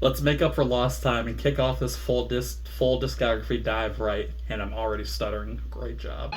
Let's make up for lost time and kick off this full discography dive right. And I'm already stuttering. Great job.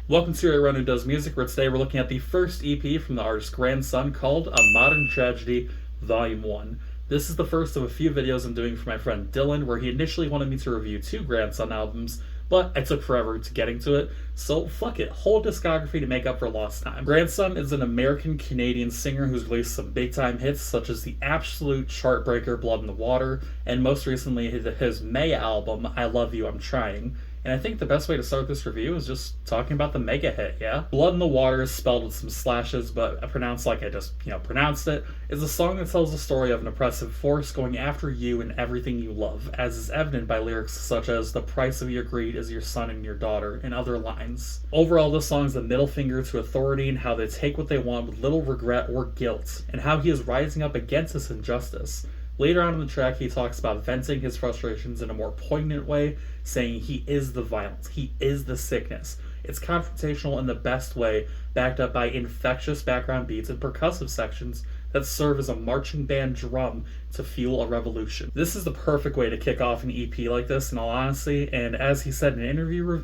Welcome to Everyone Who Does Music, where today we're looking at the first EP from the artist's grandson called A Modern Tragedy, Volume 1. This is the first of a few videos I'm doing for my friend Dylan, where he initially wanted me to review 2 grandson albums, but I took forever to getting to it, so fuck it, whole discography to make up for lost time. Grandson is an American-Canadian singer who's released some big-time hits such as the absolute chart-breaker Blood in the Water, and most recently his May album, I Love You, I'm Trying. And I think the best way to start this review is just talking about the mega hit, yeah? Blood in the Water is spelled with some slashes, but pronounced like I just, pronounced it, is a song that tells the story of an oppressive force going after you and everything you love, as is evident by lyrics such as, "The price of your greed is your son and your daughter," and other lines. Overall, this song is a middle finger to authority and how they take what they want with little regret or guilt, and how he is rising up against this injustice. Later on in the track, he talks about venting his frustrations in a more poignant way, saying he is the violence, he is the sickness. It's confrontational in the best way, backed up by infectious background beats and percussive sections that serve as a marching band drum to fuel a revolution. This is the perfect way to kick off an EP like this, in all honesty, and as he said in an interview,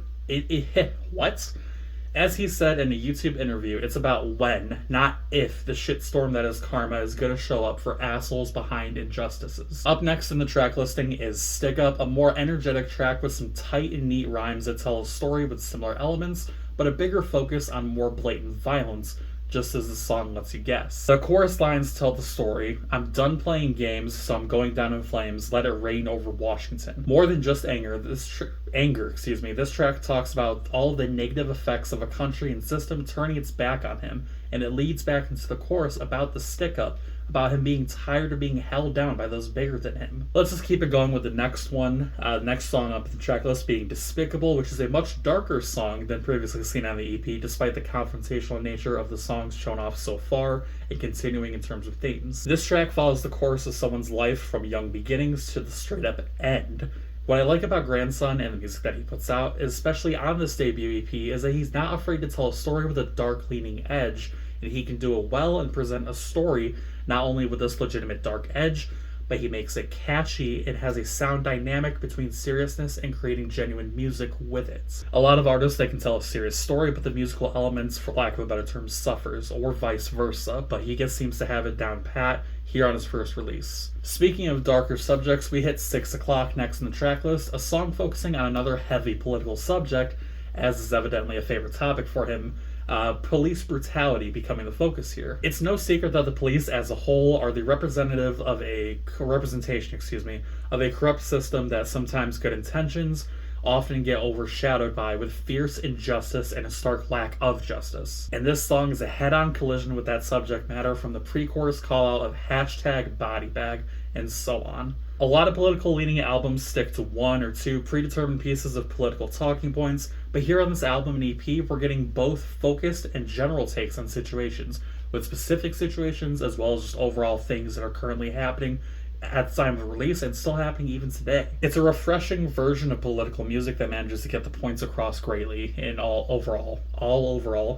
As he said in a YouTube interview, it's about when, not if, the shitstorm that is karma is gonna show up for assholes behind injustices. Up next in the track listing is Stick Up, a more energetic track with some tight and neat rhymes that tell a story with similar elements, but a bigger focus on more blatant violence, just as the song lets you guess. The chorus lines tell the story: "I'm done playing games, so I'm going down in flames, let it rain over Washington." More than just anger, this track talks about all the negative effects of a country and system turning its back on him, and it leads back into the chorus about the stick-up, about him being tired of being held down by those bigger than him. Let's just keep it going with the next one. Next song up the track list being Despicable, which is a much darker song than previously seen on the EP, despite the confrontational nature of the songs shown off so far and continuing in terms of themes. This track follows the course of someone's life from young beginnings to the straight up end. What I like about Grandson and the music that he puts out, especially on this debut EP, is that he's not afraid to tell a story with a dark leaning edge, and he can do it well and present a story not only with this legitimate dark edge, but he makes it catchy and has a sound dynamic between seriousness and creating genuine music with it. A lot of artists, they can tell a serious story, but the musical elements, for lack of a better term, suffers, or vice versa, but he seems to have it down pat here on his first release. Speaking of darker subjects, we hit 6 O'Clock next in the track list, a song focusing on another heavy political subject, as is evidently a favorite topic for him, police brutality becoming the focus here. It's no secret that the police as a whole are the representation of a corrupt system that sometimes good intentions often get overshadowed by with fierce injustice and a stark lack of justice. And this song is a head-on collision with that subject matter, from the pre-chorus call-out of #bodybag and so on. A lot of political leaning albums stick to 1 or 2 predetermined pieces of political talking points, but here on this album and EP, we're getting both focused and general takes on situations, with specific situations as well as just overall things that are currently happening at the time of release and still happening even today. It's a refreshing version of political music that manages to get the points across greatly in all overall,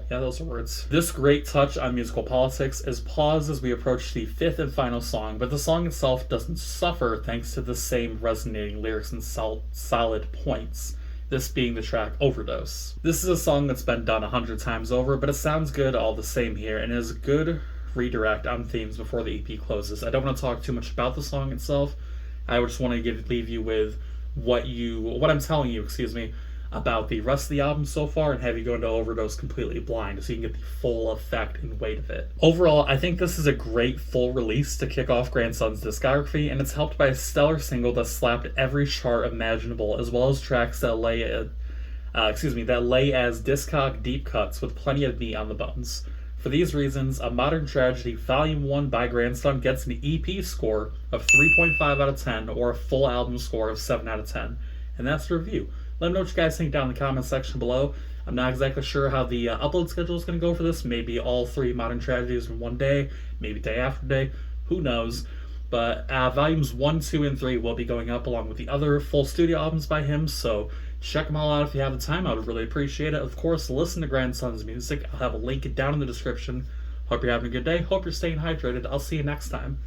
yeah, those are words. This great touch on musical politics is paused as we approach the 5th and final song, but the song itself doesn't suffer thanks to the same resonating lyrics and solid points. This being the track Overdose. This is a song that's been done 100 times over, but it sounds good all the same here, and is a good redirect on themes before the EP closes. I don't want to talk too much about the song itself. I just want to leave you with what I'm telling you, about the rest of the album so far, and have you go into Overdose completely blind so you can get the full effect and weight of it. Overall, I think this is a great full release to kick off Grandson's discography, and it's helped by a stellar single that slapped every chart imaginable, as well as tracks that lay as discog deep cuts with plenty of meat on the bones. For these reasons, A Modern Tragedy Volume 1 by Grandson gets an EP score of 3.5 out of 10, or a full album score of 7 out of 10. And that's the review. Let me know what you guys think down in the comment section below. I'm not exactly sure how the upload schedule is going to go for this. Maybe all 3 Modern Tragedies in one day, maybe day after day, who knows. But volumes 1, 2, and 3 will be going up along with the other full studio albums by him, so check them all out if you have the time. I would really appreciate it. Of course, listen to Grandson's music. I'll have a link down in the description. Hope you're having a good day. Hope you're staying hydrated. I'll see you next time.